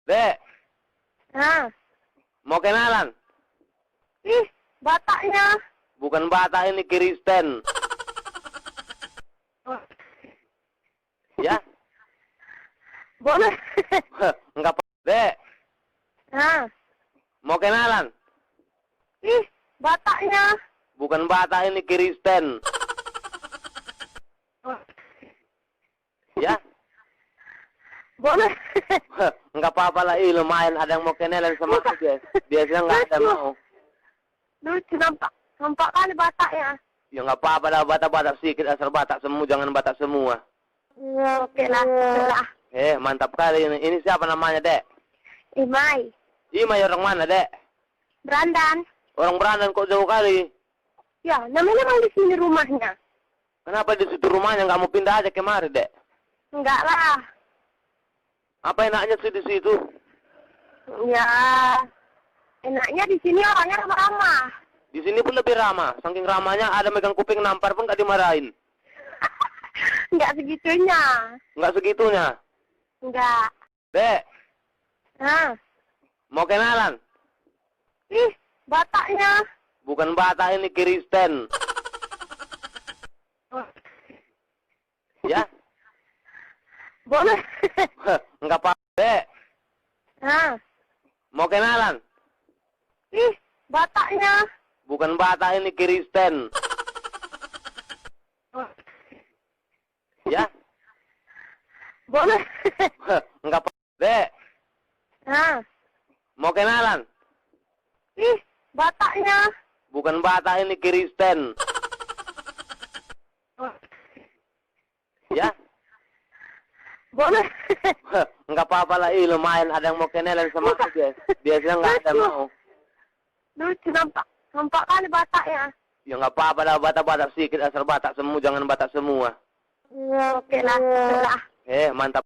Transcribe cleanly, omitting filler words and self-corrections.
Dek, Nah, mau kenalan? ih, bataknya. Bukan Batak ini, Kristen. Ya? Boleh. Enggak apa. Dek, Nah, mau kenalan? ih, bataknya. Bukan Batak ini, Kristen. Ya? Boleh. Enggak apa-apa lah, lumayan ada yang mau kenalan sama aku dia. Biasanya enggak ada mau. Lucu, nampak kali bataknya. Ya enggak apa-apa lah, Batak-Batak sedikit, asal Batak semua, jangan Batak semua. Oke lah. Mantap kali ini. Ini siapa namanya, Dek? Imai. Ima orang mana, Dek? Brandan. Orang Brandan kok jauh kali. Ya, namanya memang di sini rumahnya. Kenapa di situ rumahnya nggak mau pindah aja kemari, Dek? Enggak lah. Apa enaknya sih di situ? Ya, enaknya di sini orangnya ramah-ramah. Di sini pun lebih ramah. Saking ramahnya ada megang kuping nampar pun nggak dimarahin. Enggak segitunya. Nggak segitunya. Enggak. Dek, Nah, mau kenalan? ih, bataknya. Bukan Batak ini, Kristen. Ya? Boleh. Enggak apa. Dek, Nah, mau kenalan? ih, bataknya. Bukan Batak ini, Kristen. Ya? Boleh. Enggak apa. Dek, Nah, mau kenalan? ih, bataknya. Bukan Batak ini, Kristen. Ya? Boleh. Enggak apa-apa lah, lumayan ada yang mau kenalan sama aku dia. Biasanya nggak ada mau. Lucu, nampak kali bataknya. Ya nggak apa-apa lah, Batak-Batak sedikit, asal Batak semua, jangan Batak semua. Oke lah. Mantap.